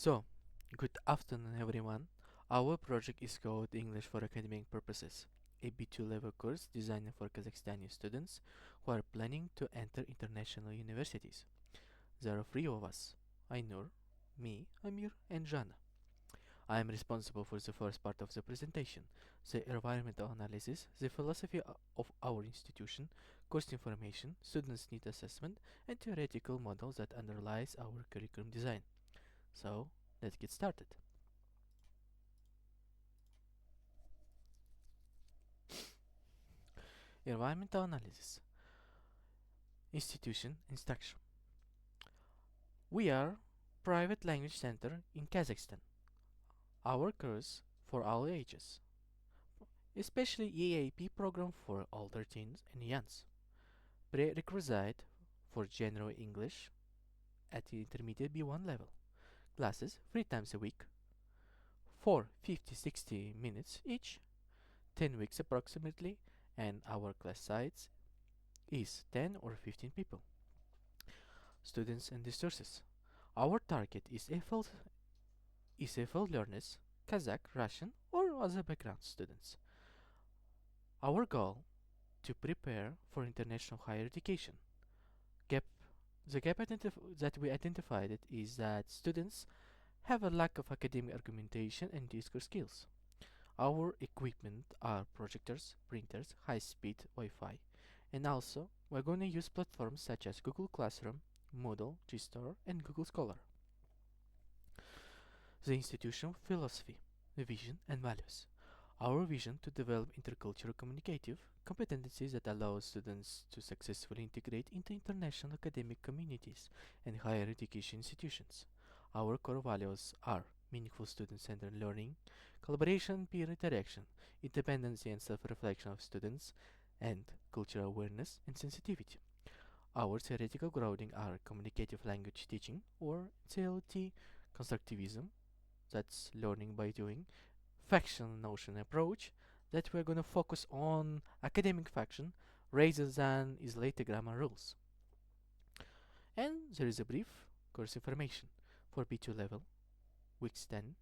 So, good afternoon everyone. Our project is called English for Academic Purposes, a B2 level course designed for Kazakhstani students who are planning to enter international universities. There are three of us: Ainur, me, Amir, and Jana. I am responsible for the first part of the presentation, the environmental analysis, the philosophy of our institution, course information, students' need assessment, and theoretical model that underlies our curriculum design. So, let's get started. Environmental analysis. Institution and structure. We are private language center in Kazakhstan. Our course for all ages, especially EAP program for older teens and youngs. Prerequisite for general English at the intermediate B1 level. Classes 3 times a week, for 50-60 minutes each, 10 weeks approximately, and our class size is 10 or 15 people. Students and resources. Our target is EFL learners, Kazakh, Russian, or other background students. Our goal to prepare for international higher education. Gap the gap that we identified is that students have a lack of academic argumentation and discourse skills. Our equipment are projectors, printers, high-speed Wi-Fi, and also we're going to use platforms such as Google Classroom, Moodle, GStore, and Google Scholar. The institution philosophy, vision, and values. Our vision to develop intercultural communicative competencies that allow students to successfully integrate into international academic communities and higher education institutions. Our core values are meaningful student-centered learning, collaboration, peer interaction, independency and self-reflection of students, and cultural awareness and sensitivity. Our theoretical grounding are communicative language teaching, or CLT, constructivism, that's learning by doing, faction notion approach, that we're going to focus on academic faction rather than isolated grammar rules. And there is a brief course information for B2 level, weeks 10,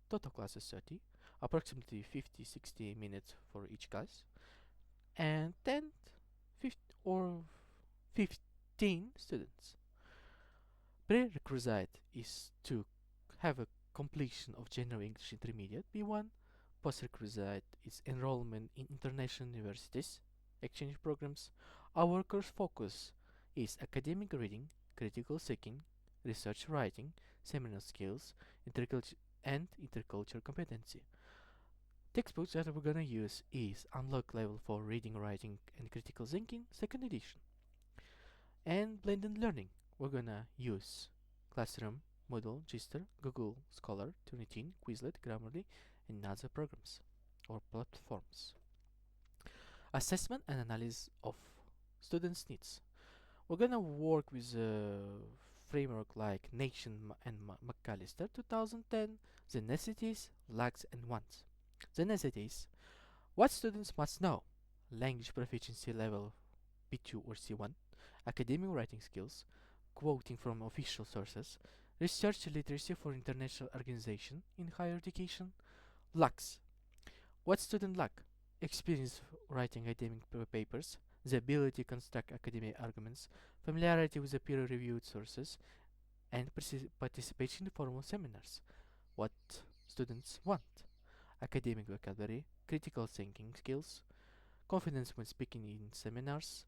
total classes 30, approximately 50-60 minutes for each class, and 10 50 or 15 students. Prerequisite is to have a completion of General English Intermediate B1. Postrequisite is enrollment in international universities, exchange programs. Our course focus is academic reading, critical thinking, research writing, seminar skills, and intercultural competency. Textbooks that we're gonna use is Unlock Level for Reading, Writing, and Critical Thinking, second edition. And blended learning, we're gonna use Classroom, Moodle, Gister, Google Scholar, Turnitin, Quizlet, Grammarly, and other programs or platforms. Assessment and analysis of students' needs. We're gonna work with a framework like Nation and McAllister 2010, the necessities, lacks, and wants. The necessities: what students must know: language proficiency level B2 or C1, academic writing skills, quoting from official sources, research literacy for international organization in higher education. Lacks: what student lack: experience writing academic papers, the ability to construct academic arguments, familiarity with the peer-reviewed sources, and participation in formal seminars. What students want: academic vocabulary, critical thinking skills, confidence when speaking in seminars,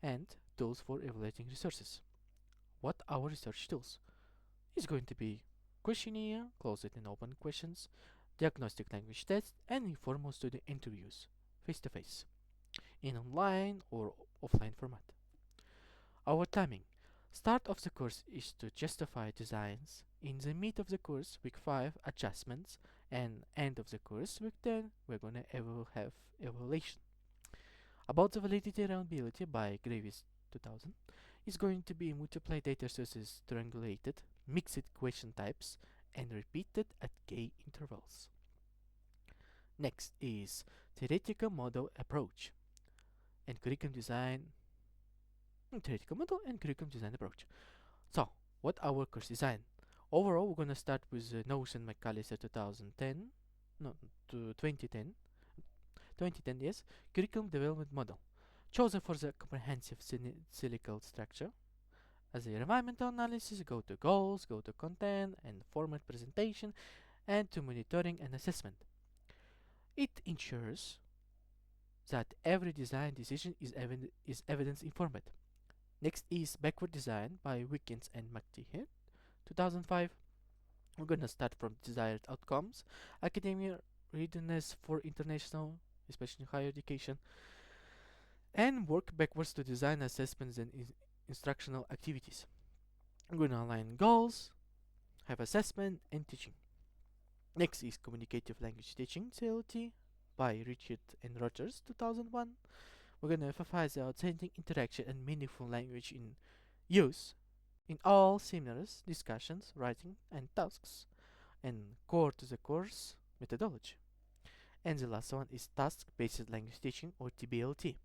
and tools for evaluating resources. What our research tools is going to be: questionnaire, closed and open questions, diagnostic language tests, and informal student interviews, face-to-face, in online or offline format. Our timing. Start of the course is to justify designs. In the mid of the course, week 5, adjustments, and end of the course, week 10, we're gonna have evaluation. About the validity and reliability by Gravis 2000 is going to be multiply data sources triangulated, mixed question types, and repeated at k intervals. Next is theoretical model approach and curriculum design. Theoretical model and curriculum design approach. So, what our course design? Overall, we're gonna start with Knowles and McAllister 2010, no, to 2010, yes, curriculum development model, chosen for the comprehensive cyclical structure. As a environmental analysis, go to goals, go to content and format presentation, and to monitoring and assessment. It ensures that every design decision is evidence informed. Next is backward design by Wickens and McTeer, 2005. We're gonna start from desired outcomes, academia readiness for international, especially higher education, and work backwards to design assessments and instructional activities. I'm gonna align goals, have assessment, and teaching. Next is communicative language teaching, CLT, by Richard and Rogers, 2001. We're gonna emphasize the authentic interaction and meaningful language in use in all seminars, discussions, writing, and tasks, and core to the course methodology. And the last one is task-based language teaching, or TBLT.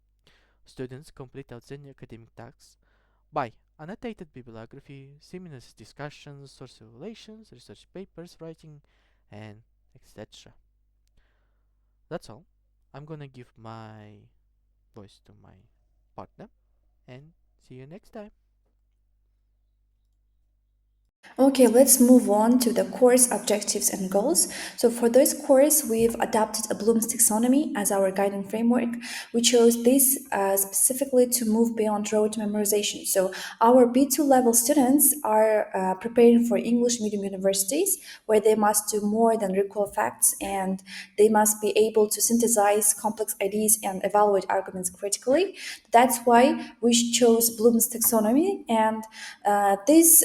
Students complete outstanding academic tasks by annotated bibliography, seminars, discussions, source evaluations, research papers, writing, and etc. That's all. I'm gonna give my voice to my partner, and see you next time. Okay, let's move on to the course objectives and goals. So for this course, we've adopted a Bloom's taxonomy as our guiding framework. We chose this specifically to move beyond rote memorization. So our B2 level students are preparing for English medium universities, where they must do more than recall facts, and they must be able to synthesize complex ideas and evaluate arguments critically. That's why we chose Bloom's taxonomy, and this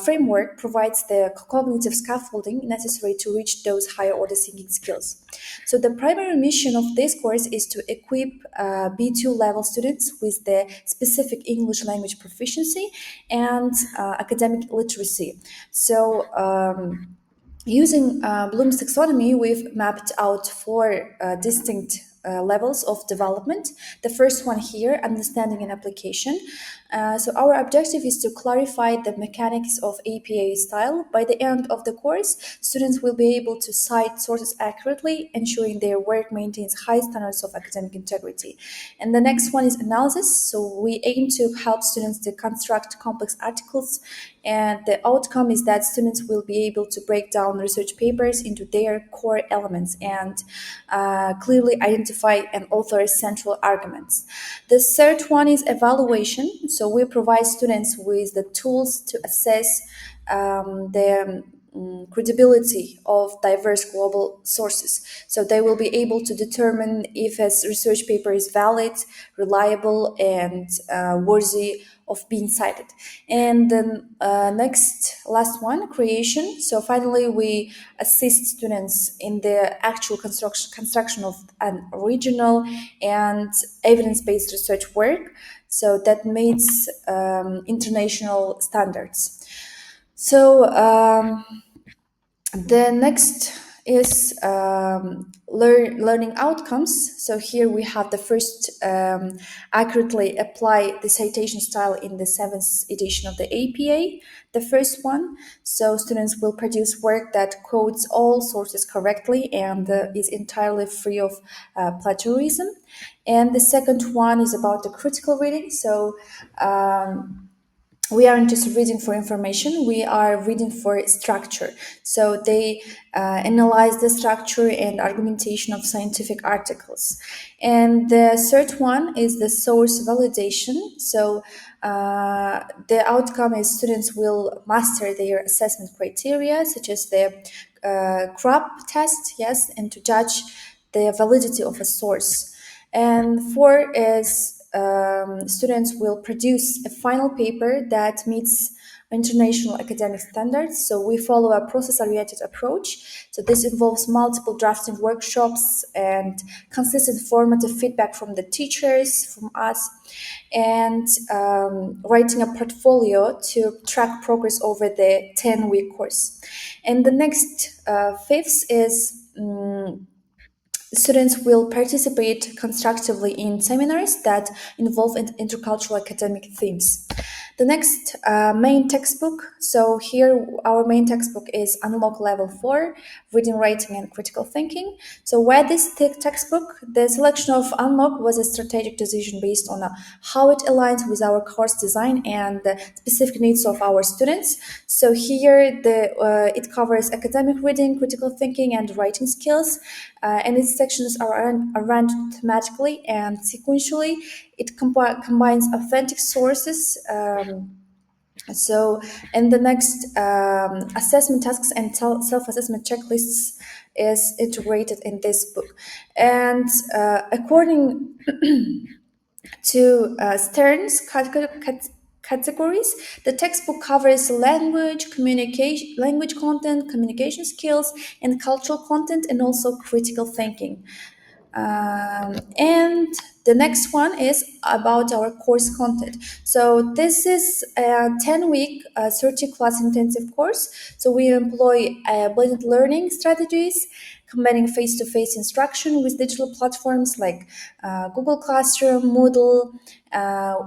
framework provides the cognitive scaffolding necessary to reach those higher order thinking skills. So the primary mission of this course is to equip B2 level students with the specific English language proficiency and academic literacy. So using Bloom's taxonomy, we've mapped out four distinct levels of development. The first one here, understanding and application. So our objective is to clarify the mechanics of APA style. By the end of the course, students will be able to cite sources accurately, ensuring their work maintains high standards of academic integrity. And the next one is analysis. So we aim to help students to construct complex articles, and the outcome is that students will be able to break down research papers into their core elements and clearly identify and author central arguments. The third one is evaluation. So we provide students with the tools to assess the credibility of diverse global sources. So they will be able to determine if a research paper is valid, reliable, and worthy of being cited. And then last one, creation. So finally, we assist students in the actual construction of an original and evidence-based research work, so that meets international standards. So the next is learning outcomes. So here we have the first accurately apply the citation style in the 7th edition of the APA, the first one. So students will produce work that quotes all sources correctly and is entirely free of plagiarism. And the second one is about the critical reading. So we aren't just reading for information, we are reading for structure. So they analyze the structure and argumentation of scientific articles. And the third one is the source validation. So the outcome is students will master their assessment criteria, such as the CRAP test, yes, and to judge the validity of a source. And four is students will produce a final paper that meets international academic standards. So we follow a process-oriented approach. So this involves multiple drafting workshops and consistent formative feedback from the teachers, from us, and writing a portfolio to track progress over the 10-week course. And the next fifth is students will participate constructively in seminars that involve intercultural academic themes. The next main textbook. So here our main textbook is Unlock Level 4, Reading, Writing, and Critical Thinking. So where this textbook, the selection of Unlock was a strategic decision based on how it aligns with our course design and the specific needs of our students. So here it covers academic reading, critical thinking, and writing skills, and its sections are arranged thematically and sequentially. It combines authentic sources. So, in the next assessment tasks and self-assessment checklists is integrated in this book, and according to Stern's categories, the textbook covers language, communication, language content, communication skills, and cultural content, and also critical thinking. And the next one is about our course content. So this is a 10-week, 30-class intensive course. So we employ blended learning strategies, combining face-to-face instruction with digital platforms like Google Classroom, Moodle.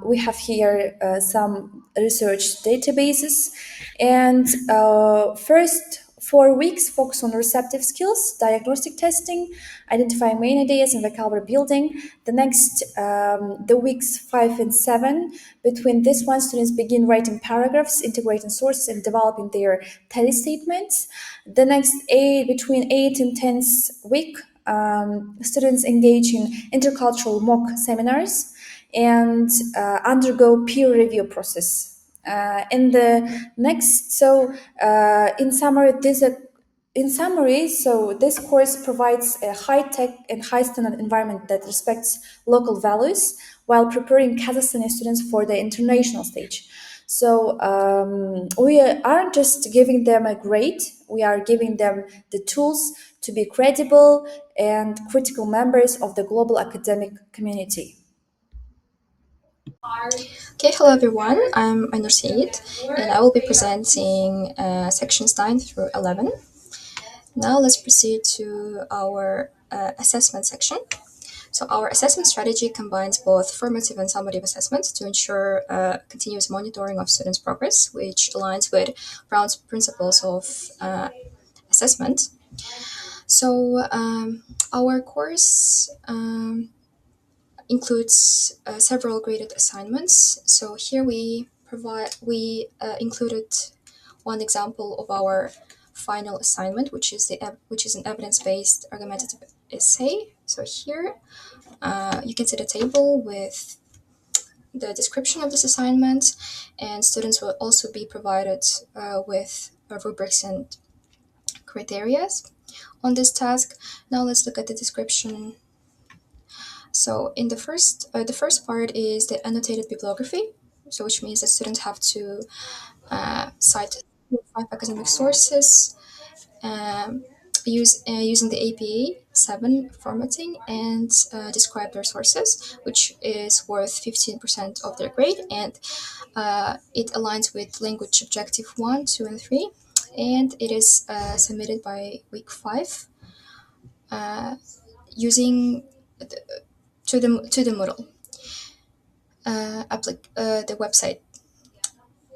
We have here some research databases. And first 4 weeks focus on receptive skills, diagnostic testing, identifying main ideas, and vocabulary building. The next, the weeks 5 and 7, between this one, students begin writing paragraphs, integrating sources, and developing their thesis statements. The next between 8 and 10th week, students engage in intercultural mock seminars and undergo peer review process. In the next, so in summary, so this course provides a high-tech and high-standard environment that respects local values while preparing Kazakhstani students for the international stage. So we aren't just giving them a grade, we are giving them the tools to be credible and critical members of the global academic community. Okay, hello everyone. I'm Ainur Said, and I will be presenting sections 9 through 11. Now let's proceed to our assessment section. So our assessment strategy combines both formative and summative assessments to ensure continuous monitoring of students' progress, which aligns with Brown's principles of assessment. So our course includes several graded assignments. So here we included one example of our final assignment, which is an evidence-based argumentative essay. So here you can see the table with the description of this assignment, and students will also be provided with rubrics and criteria on this task. Now let's look at the description. So in the first part is the annotated bibliography, so which means that students have to cite 5 academic sources using the APA 7 formatting and describe their sources, which is worth 15% of their grade, and it aligns with language objective 1, 2, and 3, and it is submitted by week 5 using to the Moodle the website.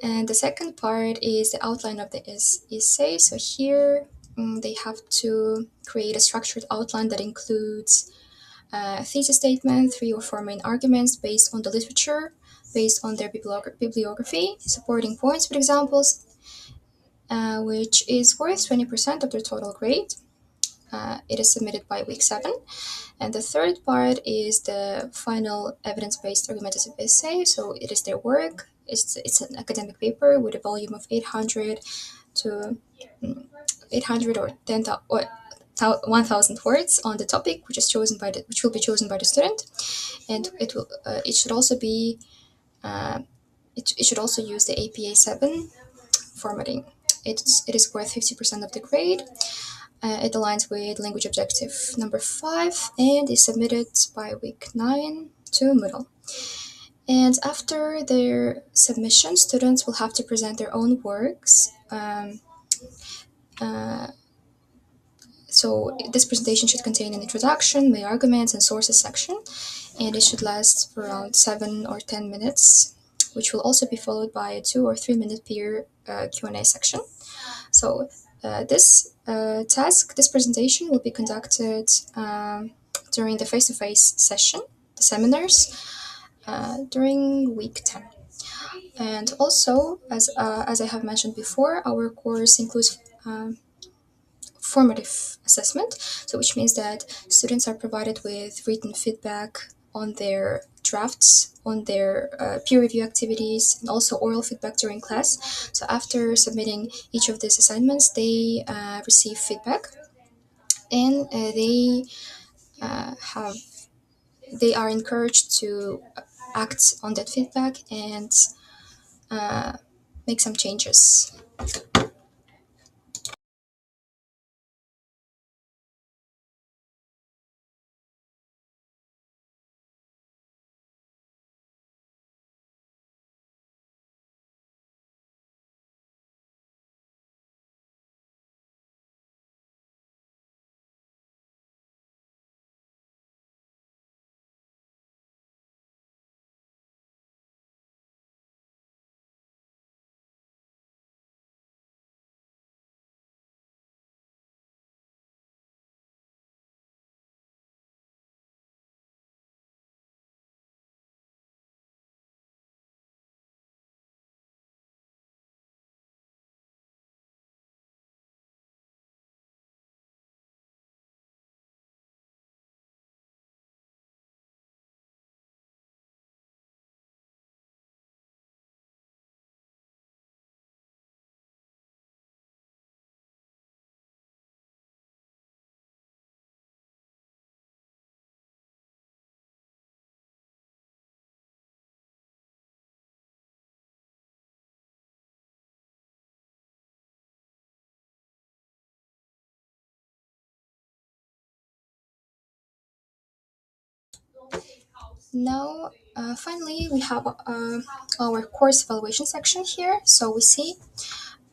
And the second part is the outline of the essay. So here they have to create a structured outline that includes a thesis statement, 3 or 4 main arguments based on the literature, based on their bibliography, supporting points with examples, which is worth 20% of their total grade. It is submitted by week 7. And the third part is the final evidence-based argumentative essay. So it is their work. It's an academic paper with a volume of 800 to 800 or 10,000 or 1,000 words on the topic, which will be chosen by the student, and it should also be it should also use the APA 7 formatting. It is worth 50% of the grade. It aligns with language objective number 5 and is submitted by week 9 to Moodle. And after their submission, students will have to present their own works. So this presentation should contain an introduction, main arguments, and sources section, and it should last for around 7 or 10 minutes which will also be followed by a 2 or 3 minute peer Q&A section. So this presentation will be conducted during the face-to-face session, the seminars, during week 10. And also, as I have mentioned before, our course includes formative assessment, so which means that students are provided with written feedback on their drafts, on their peer review activities, and also oral feedback during class. So after submitting each of these assignments, they receive feedback, and they are encouraged to act on that feedback and make some changes. Now, finally, we have our course evaluation section here. So we see,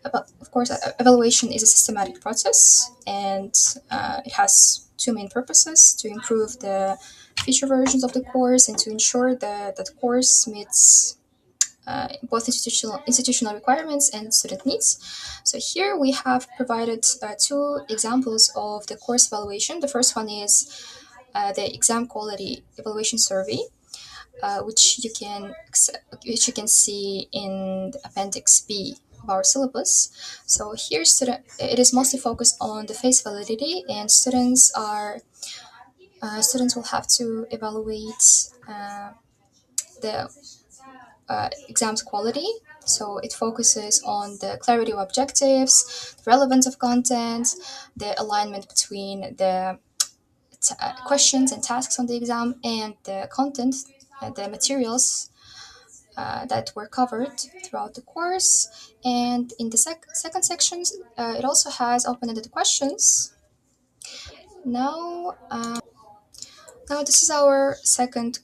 of course, evaluation is a systematic process, and it has two main purposes: to improve the future versions of the course and to ensure that the course meets both institutional requirements and student needs. So here we have provided two examples of the course evaluation. The first one is the exam quality evaluation survey, which you can see in the appendix B of our syllabus. So here, it is mostly focused on the face validity, and students will have to evaluate the exam's quality. So it focuses on the clarity of objectives, the relevance of content, the alignment between the questions and tasks on the exam, and the content, the materials that were covered throughout the course. And in the second section, it also has open-ended questions. Now, this is our second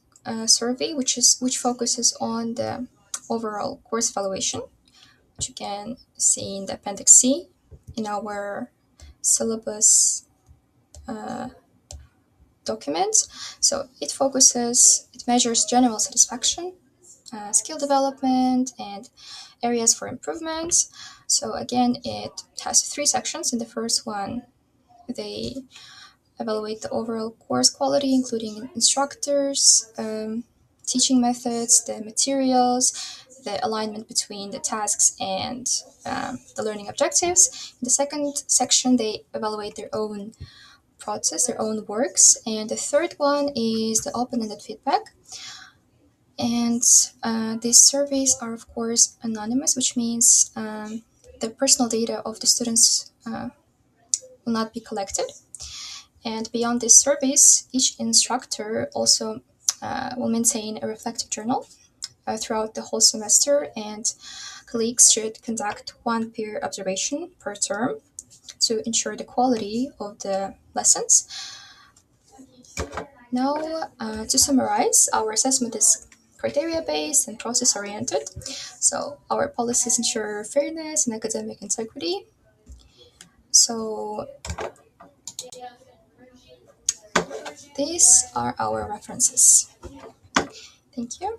survey, which focuses on the overall course evaluation, which you can see in the appendix C in our syllabus document. So it measures general satisfaction, skill development, and areas for improvement. So again, it has three sections. In the first one, they evaluate the overall course quality, including instructors, teaching methods, the materials, the alignment between the tasks and the learning objectives. In the second section, they evaluate their own process, their own works. And the third one is the open-ended feedback. And these surveys are, of course, anonymous, which means the personal data of the students will not be collected. And beyond these surveys, each instructor also will maintain a reflective journal throughout the whole semester, and colleagues should conduct one peer observation per term to ensure the quality of the lessons. Now, to summarize, our assessment is criteria-based and process-oriented. So our policies ensure fairness and academic integrity. So these are our references. Thank you.